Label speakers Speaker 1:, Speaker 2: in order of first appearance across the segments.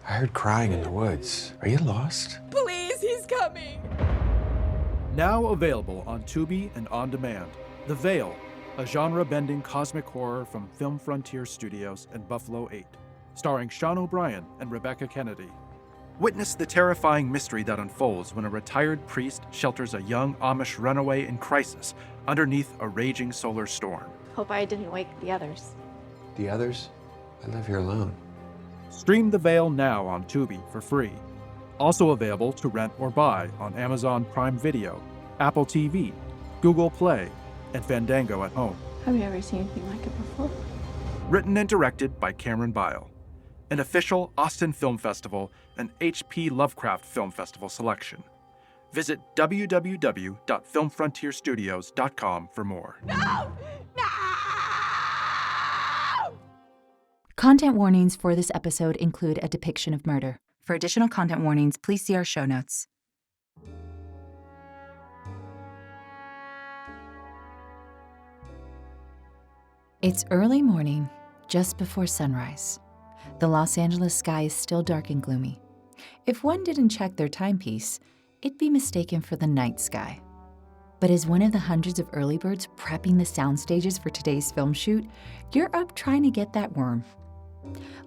Speaker 1: I heard crying in the woods. Are you lost?
Speaker 2: Please, he's coming!
Speaker 3: Now available on Tubi and On Demand. The Veil, a genre-bending cosmic horror from Film Frontier Studios and Buffalo 8, starring Sean O'Brien and Rebecca Kennedy. Witness the terrifying mystery that unfolds when a retired priest shelters a young Amish runaway in crisis underneath a raging solar storm.
Speaker 4: Hope I didn't wake the others.
Speaker 1: The others? I live here alone.
Speaker 3: Stream The Veil now on Tubi for free. Also available to rent or buy on Amazon Prime Video, Apple TV, Google Play, and Fandango at Home.
Speaker 4: Have you ever seen anything like it before?
Speaker 3: Written and directed by Cameron Bile. An official Austin Film Festival and H.P. Lovecraft Film Festival selection. Visit www.filmfrontierstudios.com for more.
Speaker 2: No! No!
Speaker 5: Content warnings for this episode include a depiction of murder. For additional content warnings, please see our show notes. It's early morning, just before sunrise. The Los Angeles sky is still dark and gloomy. If one didn't check their timepiece, it'd be mistaken for the night sky. But as one of the hundreds of early birds prepping the sound stages for today's film shoot, you're up trying to get that worm.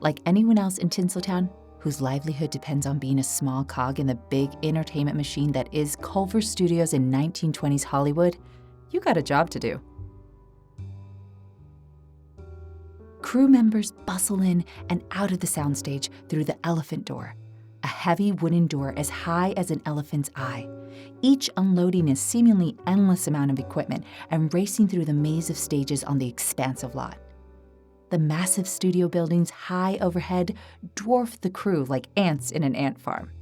Speaker 5: Like anyone else in Tinseltown, whose livelihood depends on being a small cog in the big entertainment machine that is Culver Studios in 1920s Hollywood, you got a job to do. Crew members bustle in and out of the soundstage through the elephant door, a heavy wooden door as high as an elephant's eye, each unloading a seemingly endless amount of equipment and racing through the maze of stages on the expansive lot. The massive studio buildings high overhead dwarf the crew like ants in an ant farm.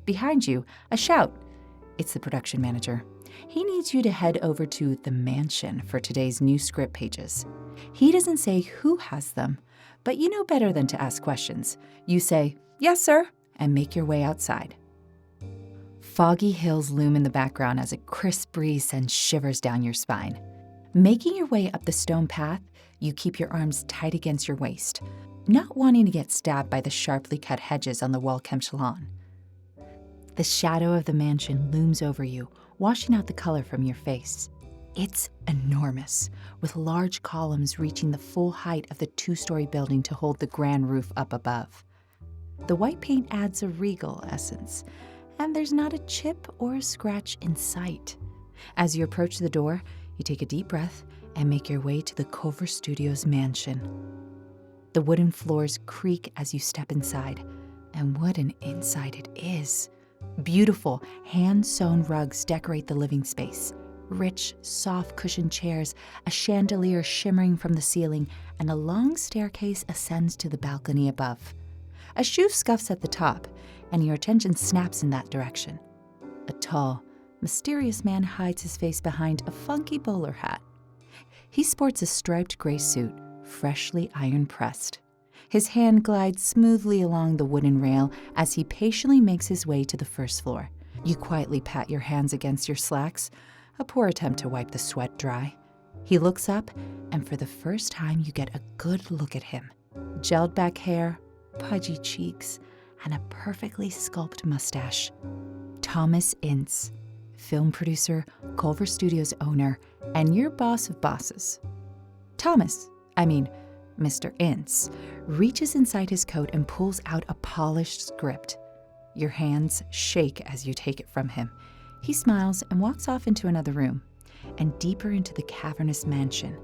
Speaker 5: Behind you, a shout. It's the production manager. He needs you to head over to the mansion for today's new script pages. He doesn't say who has them, but you know better than to ask questions. You say, "Yes, sir," and make your way outside. Foggy hills loom in the background as a crisp breeze sends shivers down your spine. Making your way up the stone path, you keep your arms tight against your waist, not wanting to get stabbed by the sharply cut hedges on the well-kept lawn. The shadow of the mansion looms over you, washing out the color from your face. It's enormous, with large columns reaching the full height of the two-story building to hold the grand roof up above. The white paint adds a regal essence, and there's not a chip or a scratch in sight. As you approach the door, you take a deep breath and make your way to the Culver Studios Mansion. The wooden floors creak as you step inside, and what an inside it is. Beautiful, hand-sewn rugs decorate the living space. Rich, soft cushioned chairs, a chandelier shimmering from the ceiling, and a long staircase ascends to the balcony above. A shoe scuffs at the top, and your attention snaps in that direction. A tall, mysterious man hides his face behind a funky bowler hat. He sports a striped gray suit, freshly iron-pressed. His hand glides smoothly along the wooden rail as he patiently makes his way to the first floor. You quietly pat your hands against your slacks, a poor attempt to wipe the sweat dry. He looks up, and for the first time you get a good look at him. Gelled back hair, pudgy cheeks, and a perfectly sculpted mustache. Thomas Ince, film producer, Culver Studios owner, and your boss of bosses. Mr. Ince, reaches inside his coat and pulls out a polished script. Your hands shake as you take it from him. He smiles and walks off into another room, and deeper into the cavernous mansion.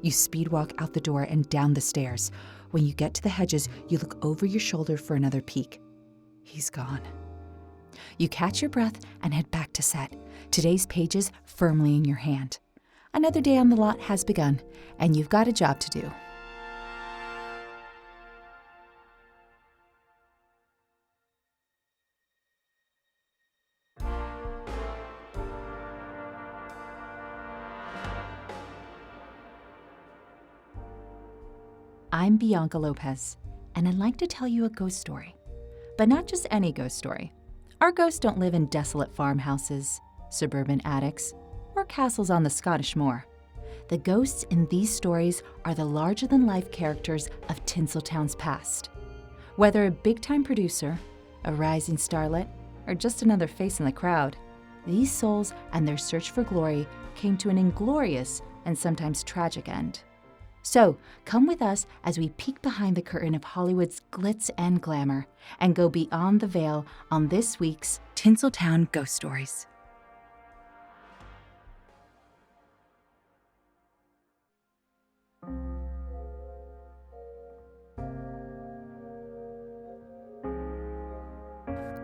Speaker 5: You speed walk out the door and down the stairs. When you get to the hedges, you look over your shoulder for another peek. He's gone. You catch your breath and head back to set, today's pages firmly in your hand. Another day on the lot has begun, and you've got a job to do. I'm Bianca Lopez, and I'd like to tell you a ghost story. But not just any ghost story. Our ghosts don't live in desolate farmhouses, suburban attics, or castles on the Scottish moor. The ghosts in these stories are the larger-than-life characters of Tinseltown's past. Whether a big-time producer, a rising starlet, or just another face in the crowd, these souls and their search for glory came to an inglorious and sometimes tragic end. So, come with us as we peek behind the curtain of Hollywood's glitz and glamour and go beyond the veil on this week's Tinseltown Ghost Stories.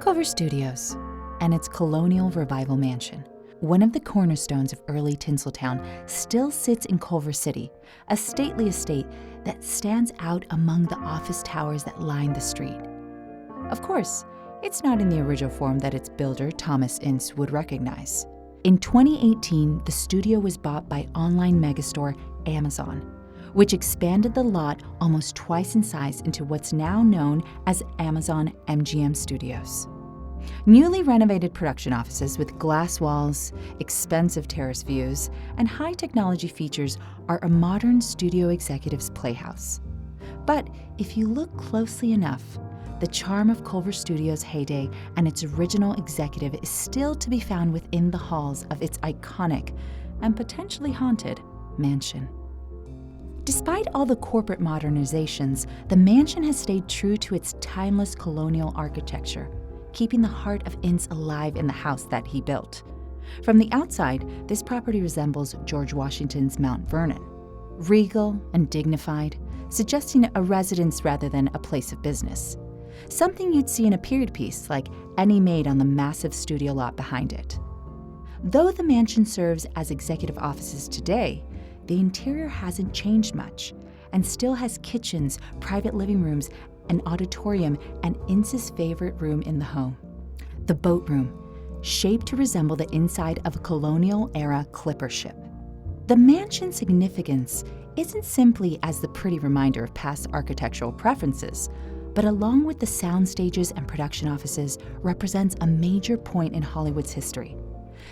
Speaker 5: Culver Studios and its colonial revival mansion, one of the cornerstones of early Tinseltown, still sits in Culver City, a stately estate that stands out among the office towers that line the street. Of course, it's not in the original form that its builder, Thomas Ince, would recognize. In 2018, the studio was bought by online megastore Amazon, which expanded the lot almost twice in size into what's now known as Amazon MGM Studios. Newly renovated production offices with glass walls, expensive terrace views, and high technology features are a modern studio executive's playhouse. But if you look closely enough, the charm of Culver Studios' heyday and its original executive is still to be found within the halls of its iconic and potentially haunted mansion. Despite all the corporate modernizations, the mansion has stayed true to its timeless colonial architecture, keeping the heart of Ince alive in the house that he built. From the outside, this property resembles George Washington's Mount Vernon, regal and dignified, suggesting a residence rather than a place of business. Something you'd see in a period piece like any made on the massive studio lot behind it. Though the mansion serves as executive offices today, the interior hasn't changed much and still has kitchens, private living rooms, an auditorium, and Ince's favorite room in the home, the boat room, shaped to resemble the inside of a colonial-era clipper ship. The mansion's significance isn't simply as the pretty reminder of past architectural preferences, but along with the sound stages and production offices, represents a major point in Hollywood's history.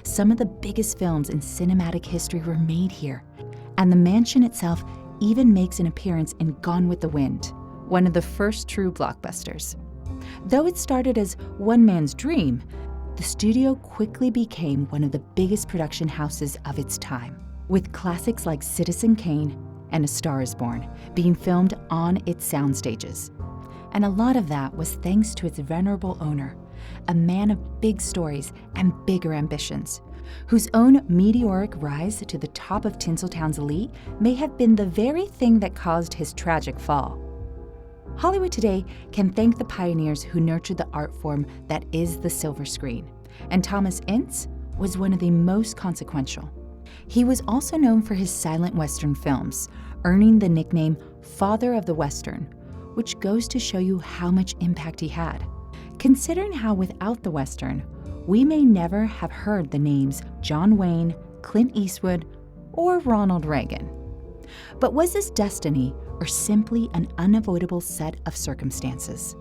Speaker 5: Some of the biggest films in cinematic history were made here, and the mansion itself even makes an appearance in Gone with the Wind, one of the first true blockbusters. Though it started as one man's dream, the studio quickly became one of the biggest production houses of its time, with classics like Citizen Kane and A Star is Born being filmed on its sound stages. And a lot of that was thanks to its venerable owner, a man of big stories and bigger ambitions, whose own meteoric rise to the top of Tinseltown's elite may have been the very thing that caused his tragic fall. Hollywood today can thank the pioneers who nurtured the art form that is the silver screen, and Thomas Ince was one of the most consequential. He was also known for his silent Western films, earning the nickname Father of the Western, which goes to show you how much impact he had. Considering how without the Western, we may never have heard the names John Wayne, Clint Eastwood, or Ronald Reagan. But was this destiny or simply an unavoidable set of circumstances?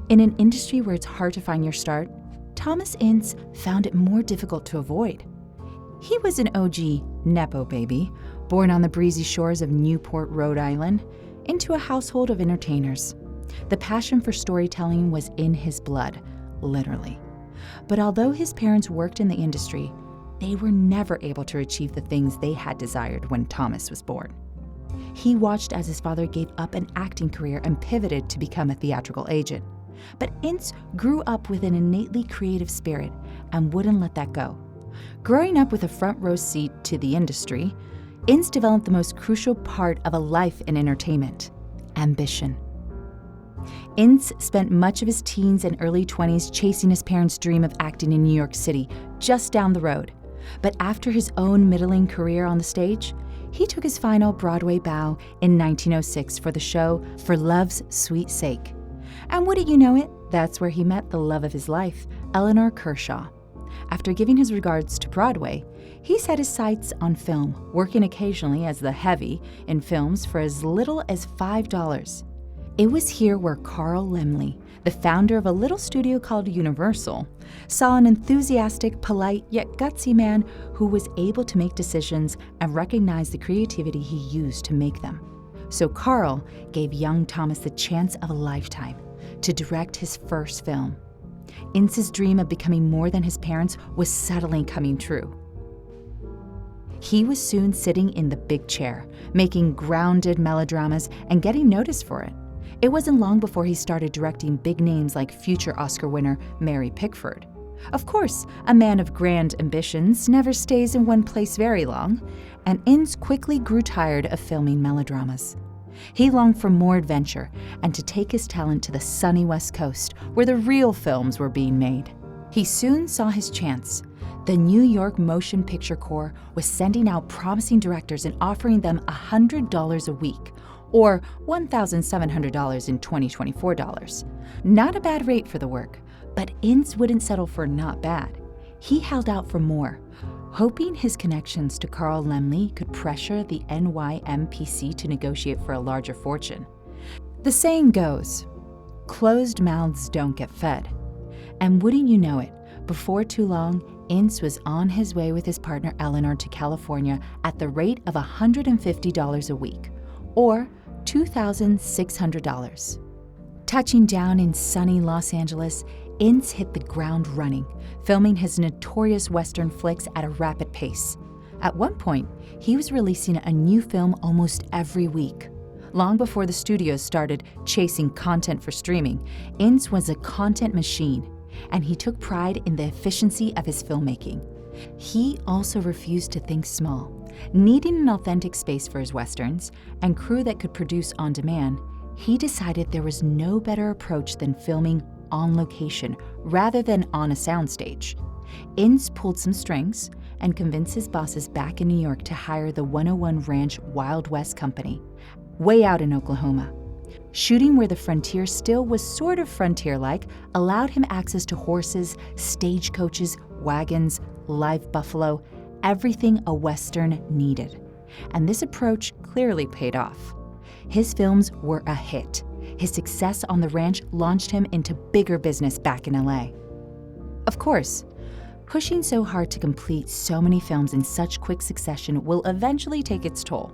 Speaker 5: In an industry where it's hard to find your start, Thomas Ince found it more difficult to avoid. He was an OG Nepo baby, born on the breezy shores of Newport, Rhode Island, into a household of entertainers. The passion for storytelling was in his blood, literally. But although his parents worked in the industry, they were never able to achieve the things they had desired when Thomas was born. He watched as his father gave up an acting career and pivoted to become a theatrical agent. But Ince grew up with an innately creative spirit and wouldn't let that go. Growing up with a front row seat to the industry, Ince developed the most crucial part of a life in entertainment: ambition. Ince spent much of his teens and early 20s chasing his parents' dream of acting in New York City, just down the road. But after his own middling career on the stage, he took his final Broadway bow in 1906 for the show For Love's Sweet Sake. And wouldn't you know it, that's where he met the love of his life, Eleanor Kershaw. After giving his regards to Broadway, he set his sights on film, working occasionally as the heavy in films for as little as $5. It was here where Carl Laemmle, the founder of a little studio called Universal, saw an enthusiastic, polite, yet gutsy man who was able to make decisions and recognize the creativity he used to make them. So Carl gave young Thomas the chance of a lifetime to direct his first film. Ince's dream of becoming more than his parents was suddenly coming true. He was soon sitting in the big chair, making grounded melodramas and getting noticed for it. It wasn't long before he started directing big names like future Oscar winner Mary Pickford. Of course, a man of grand ambitions never stays in one place very long, and Ince quickly grew tired of filming melodramas. He longed for more adventure and to take his talent to the sunny West Coast, where the real films were being made. He soon saw his chance. The New York Motion Picture Corps was sending out promising directors and offering them $100 a week, or $1,700 in 2024 dollars. Not a bad rate for the work, but Ince wouldn't settle for not bad. He held out for more, hoping his connections to Carl Laemmle could pressure the NYMPC to negotiate for a larger fortune. The saying goes, closed mouths don't get fed. And wouldn't you know it, before too long, Ince was on his way with his partner Eleanor to California at the rate of $150 a week, or $2,600. Touching down in sunny Los Angeles, Ince hit the ground running, filming his notorious Western flicks at a rapid pace. At one point, he was releasing a new film almost every week. Long before the studios started chasing content for streaming, Ince was a content machine, and he took pride in the efficiency of his filmmaking. He also refused to think small. Needing an authentic space for his Westerns and crew that could produce on demand, he decided there was no better approach than filming on location rather than on a soundstage. Ince pulled some strings and convinced his bosses back in New York to hire the 101 Ranch Wild West Company, way out in Oklahoma. Shooting where the frontier still was sort of frontier-like allowed him access to horses, stagecoaches, wagons, live buffalo, everything a Western needed. And this approach clearly paid off. His films were a hit. His success on the ranch launched him into bigger business back in LA. Of course, pushing so hard to complete so many films in such quick succession will eventually take its toll.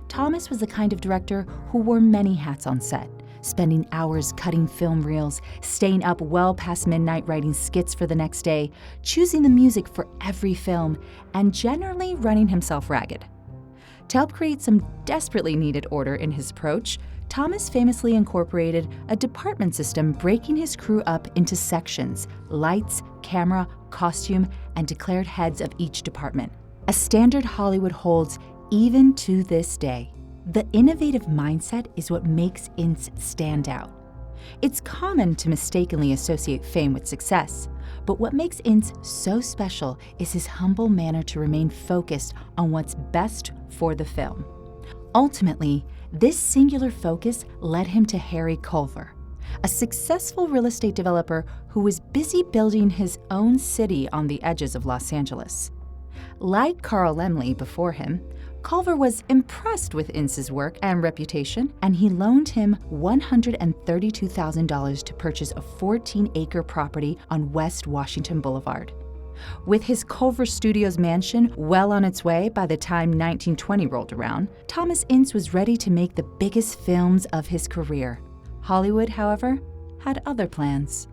Speaker 5: Thomas was the kind of director who wore many hats on set, spending hours cutting film reels, staying up well past midnight writing skits for the next day, choosing the music for every film, and generally running himself ragged. To help create some desperately needed order in his approach, Thomas famously incorporated a department system breaking his crew up into sections: lights, camera, costume, and declared heads of each department. A standard Hollywood holds even to this day. The innovative mindset is what makes Ince stand out. It's common to mistakenly associate fame with success, but what makes Ince so special is his humble manner to remain focused on what's best for the film. Ultimately, this singular focus led him to Harry Culver, a successful real estate developer who was busy building his own city on the edges of Los Angeles. Like Carl Laemmle before him, Culver was impressed with Ince's work and reputation, and he loaned him $132,000 to purchase a 14-acre property on West Washington Boulevard. With his Culver Studios Mansion well on its way by the time 1920 rolled around, Thomas Ince was ready to make the biggest films of his career. Hollywood, however, had other plans.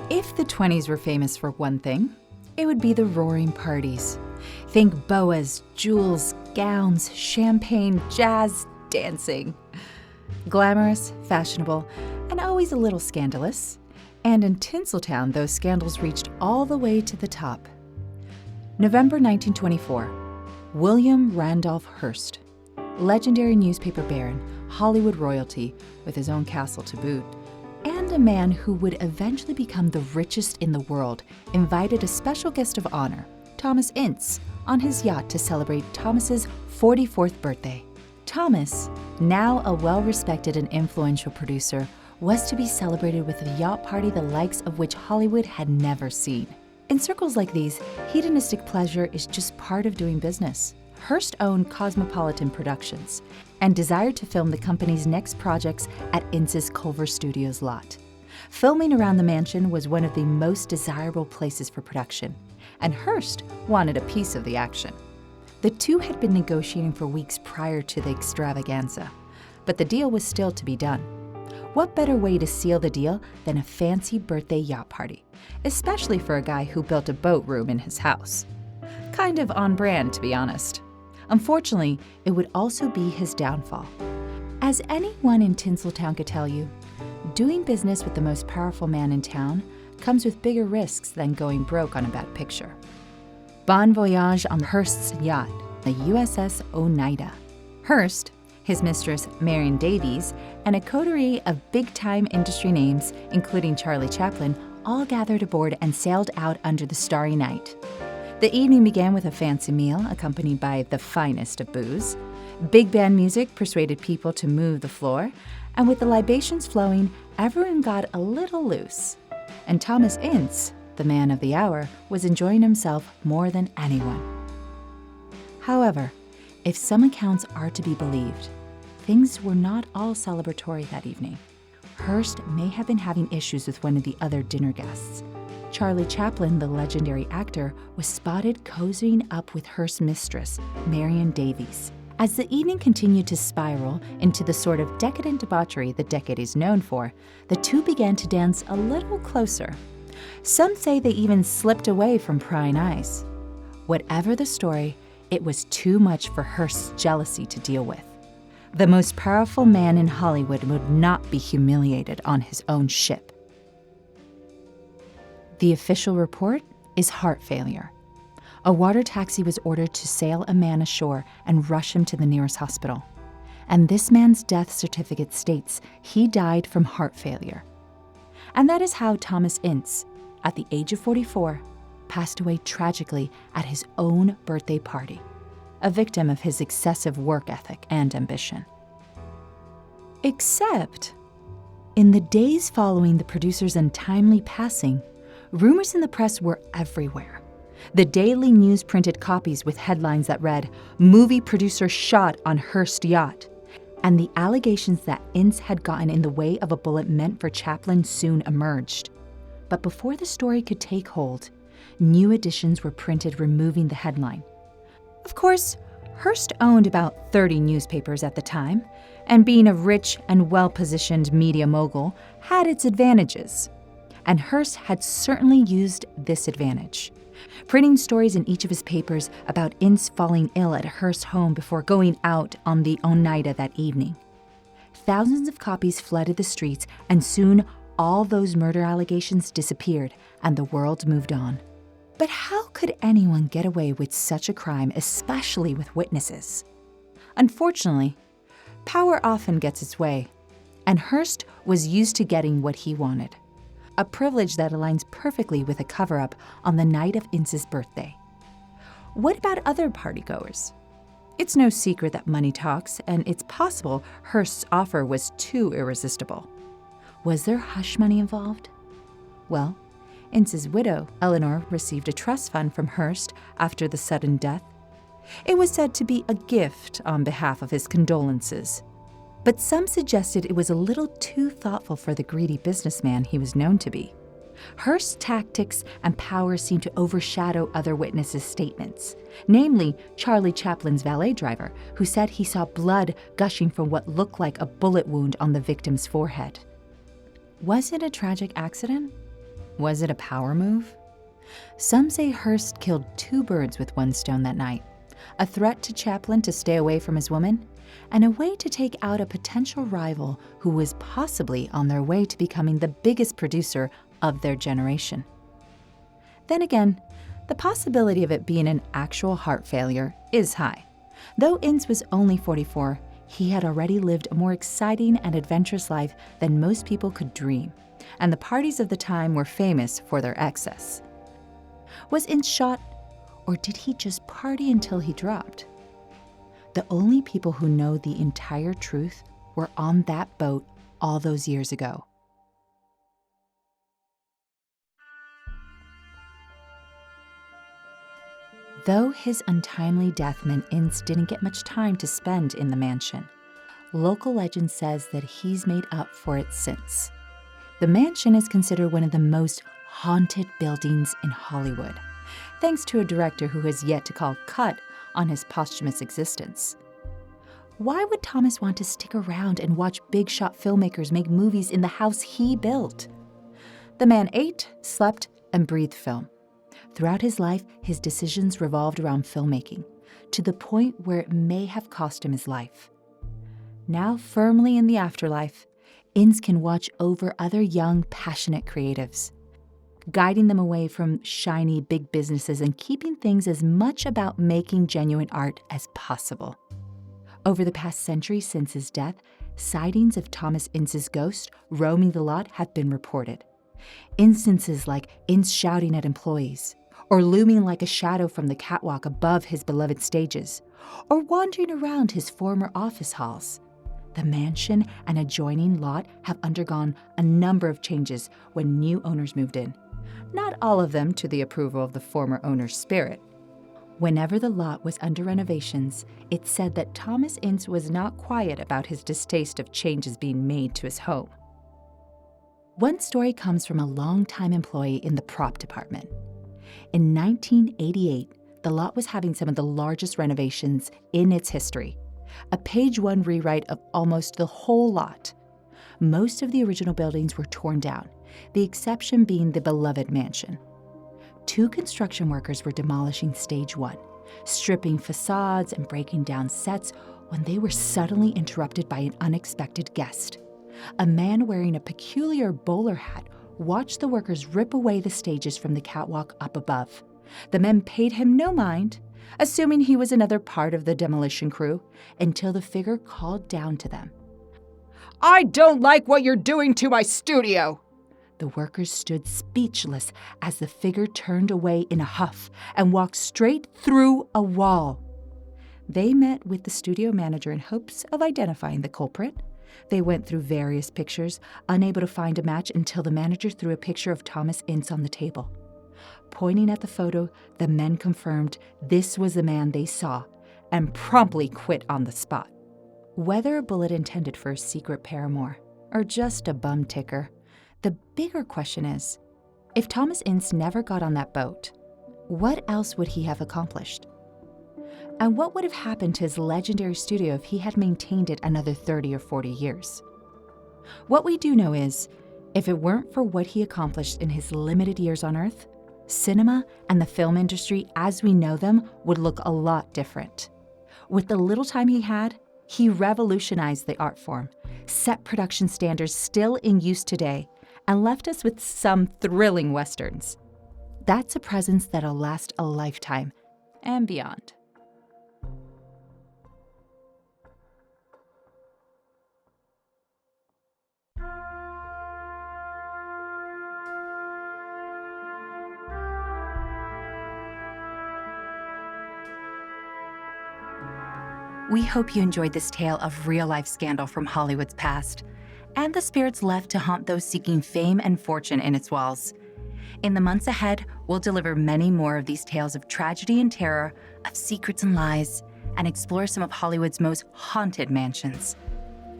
Speaker 5: If the 20s were famous for one thing, it would be the roaring parties. Think boas, jewels, gowns, champagne, jazz, dancing. Glamorous, fashionable, and always a little scandalous. And in Tinseltown, those scandals reached all the way to the top. November 1924, William Randolph Hearst, legendary newspaper baron, Hollywood royalty with his own castle to boot, and a man who would eventually become the richest in the world, invited a special guest of honor, Thomas Ince, on his yacht to celebrate Thomas's 44th birthday. Thomas, now a well-respected and influential producer, was to be celebrated with a yacht party the likes of which Hollywood had never seen. In circles like these, hedonistic pleasure is just part of doing business. Hearst owned Cosmopolitan Productions and desired to film the company's next projects at Ince's Culver Studios lot. Filming around the mansion was one of the most desirable places for production, and Hearst wanted a piece of the action. The two had been negotiating for weeks prior to the extravaganza, but the deal was still to be done. What better way to seal the deal than a fancy birthday yacht party, especially for a guy who built a boat room in his house? Kind of on brand, to be honest. Unfortunately, it would also be his downfall. As anyone in Tinseltown could tell you, doing business with the most powerful man in town comes with bigger risks than going broke on a bad picture. Bon voyage on Hearst's yacht, the USS Oneida. Hearst, his mistress Marion Davies, and a coterie of big-time industry names, including Charlie Chaplin, all gathered aboard and sailed out under the starry night. The evening began with a fancy meal accompanied by the finest of booze. Big band music persuaded people to move the floor, and with the libations flowing, everyone got a little loose. And Thomas Ince, the man of the hour, was enjoying himself more than anyone. However, if some accounts are to be believed, things were not all celebratory that evening. Hearst may have been having issues with one of the other dinner guests. Charlie Chaplin, the legendary actor, was spotted cozying up with Hearst's mistress, Marion Davies. As the evening continued to spiral into the sort of decadent debauchery the decade is known for, the two began to dance a little closer. Some say they even slipped away from prying eyes. Whatever the story, it was too much for Hearst's jealousy to deal with. The most powerful man in Hollywood would not be humiliated on his own ship. The official report is heart failure. A water taxi was ordered to sail a man ashore and rush him to the nearest hospital. And this man's death certificate states he died from heart failure. And that is how Thomas Ince, at the age of 44, passed away tragically at his own birthday party, a victim of his excessive work ethic and ambition. Except, in the days following the producer's untimely passing, rumors in the press were everywhere. The Daily News printed copies with headlines that read, "Movie producer shot on Hearst yacht," and the allegations that Ince had gotten in the way of a bullet meant for Chaplin soon emerged. But before the story could take hold, new editions were printed removing the headline. Of course, Hearst owned about 30 newspapers at the time, and being a rich and well-positioned media mogul had its advantages. And Hearst had certainly used this advantage, printing stories in each of his papers about Ince falling ill at Hearst's home before going out on the Oneida that evening. Thousands of copies flooded the streets, and soon all those murder allegations disappeared and the world moved on. But how could anyone get away with such a crime, especially with witnesses? Unfortunately, power often gets its way, and Hearst was used to getting what he wanted. A privilege that aligns perfectly with a cover-up on the night of Ince's birthday. What about other partygoers? It's no secret that money talks, and it's possible Hearst's offer was too irresistible. Was there hush money involved? Well, Ince's widow, Eleanor, received a trust fund from Hearst after the sudden death. It was said to be a gift on behalf of his condolences. But some suggested it was a little too thoughtful for the greedy businessman he was known to be. Hearst's tactics and power seemed to overshadow other witnesses' statements, namely Charlie Chaplin's valet driver, who said he saw blood gushing from what looked like a bullet wound on the victim's forehead. Was it a tragic accident? Was it a power move? Some say Hearst killed two birds with one stone that night, a threat to Chaplin to stay away from his woman, and a way to take out a potential rival who was possibly on their way to becoming the biggest producer of their generation. Then again, the possibility of it being an actual heart failure is high. Though Ince was only 44, he had already lived a more exciting and adventurous life than most people could dream, and the parties of the time were famous for their excess. Was Ince shot, or did he just party until he dropped? The only people who know the entire truth were on that boat all those years ago. Though his untimely death meant Ince didn't get much time to spend in the mansion, local legend says that he's made up for it since. The mansion is considered one of the most haunted buildings in Hollywood, thanks to a director who has yet to call cut on his posthumous existence. Why would Thomas want to stick around and watch big-shot filmmakers make movies in the house he built? The man ate, slept, and breathed film. Throughout his life, his decisions revolved around filmmaking, to the point where it may have cost him his life. Now firmly in the afterlife, Ince can watch over other young, passionate creatives, guiding them away from shiny big businesses and keeping things as much about making genuine art as possible. Over the past century since his death, sightings of Thomas Ince's ghost roaming the lot have been reported. Instances like Ince shouting at employees, or looming like a shadow from the catwalk above his beloved stages, or wandering around his former office halls. The mansion and adjoining lot have undergone a number of changes when new owners moved in, not all of them to the approval of the former owner's spirit. Whenever the lot was under renovations, it's said that Thomas Ince was not quiet about his distaste of changes being made to his home. One story comes from a longtime employee in the prop department. In 1988, the lot was having some of the largest renovations in its history, a page-one rewrite of almost the whole lot. Most of the original buildings were torn down, the exception being the beloved mansion. 2 construction workers were demolishing stage 1, stripping facades and breaking down sets when they were suddenly interrupted by an unexpected guest. A man wearing a peculiar bowler hat watched the workers rip away the stages from the catwalk up above. The men paid him no mind, assuming he was another part of the demolition crew, until the figure called down to them. "I don't like what you're doing to my studio!" The workers stood speechless as the figure turned away in a huff and walked straight through a wall. They met with the studio manager in hopes of identifying the culprit. They went through various pictures, unable to find a match until the manager threw a picture of Thomas Ince on the table. Pointing at the photo, the men confirmed this was the man they saw and promptly quit on the spot. Whether a bullet intended for a secret paramour or just a bum ticker, the bigger question is, if Thomas Ince never got on that boat, what else would he have accomplished? And what would have happened to his legendary studio if he had maintained it another 30 or 40 years? What we do know is, if it weren't for what he accomplished in his limited years on Earth, cinema and the film industry as we know them would look a lot different. With the little time he had, he revolutionized the art form, set production standards still in use today, and left us with some thrilling westerns. That's a presence that'll last a lifetime and beyond. We hope you enjoyed this tale of real-life scandal from Hollywood's past, and the spirits left to haunt those seeking fame and fortune in its walls. In the months ahead, we'll deliver many more of these tales of tragedy and terror, of secrets and lies, and explore some of Hollywood's most haunted mansions.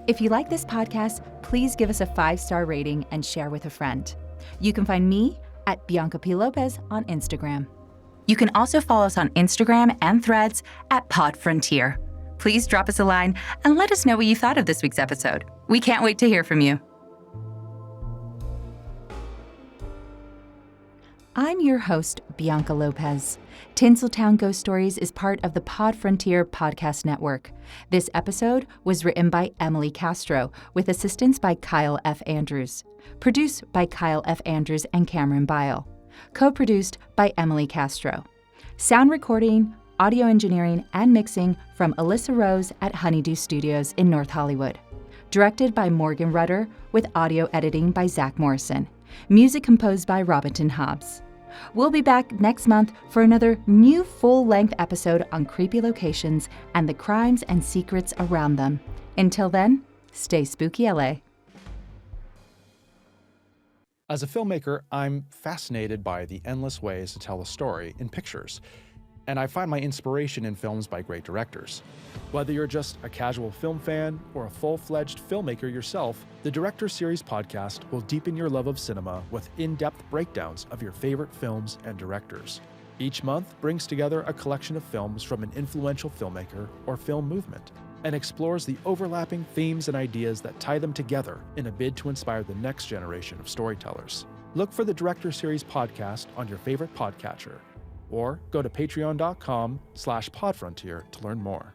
Speaker 5: If you like this podcast, please give us a 5-star rating and share with a friend. You can find me at Bianca P. Lopez on Instagram. You can also follow us on Instagram and Threads at PodFrontier. Please drop us a line and let us know what you thought of this week's episode. We can't wait to hear from you. I'm your host, Bianca Lopez. Tinseltown Ghost Stories is part of the PodFrontier podcast network. This episode was written by Emily Castro, with assistance by Kyle F. Andrews. Produced by Kyle F. Andrews and Cameron Bile. Co-produced by Emily Castro. Sound recording, audio engineering, and mixing from Alyssa Rose at Honeydew Studios in North Hollywood. Directed by Morgan Rudder, with audio editing by Zach Morrison. Music composed by Robinson Hobbs. We'll be back next month for another new full-length episode on creepy locations and the crimes and secrets around them. Until then, stay spooky, LA.
Speaker 3: As a filmmaker, I'm fascinated by the endless ways to tell a story in pictures. and I find my inspiration in films by great directors. Whether you're just a casual film fan or a full-fledged filmmaker yourself, the Director Series podcast will deepen your love of cinema with in-depth breakdowns of your favorite films and directors. Each month brings together a collection of films from an influential filmmaker or film movement and explores the overlapping themes and ideas that tie them together in a bid to inspire the next generation of storytellers. Look for the Director Series podcast on your favorite podcatcher, or go to patreon.com/podfrontier to learn more.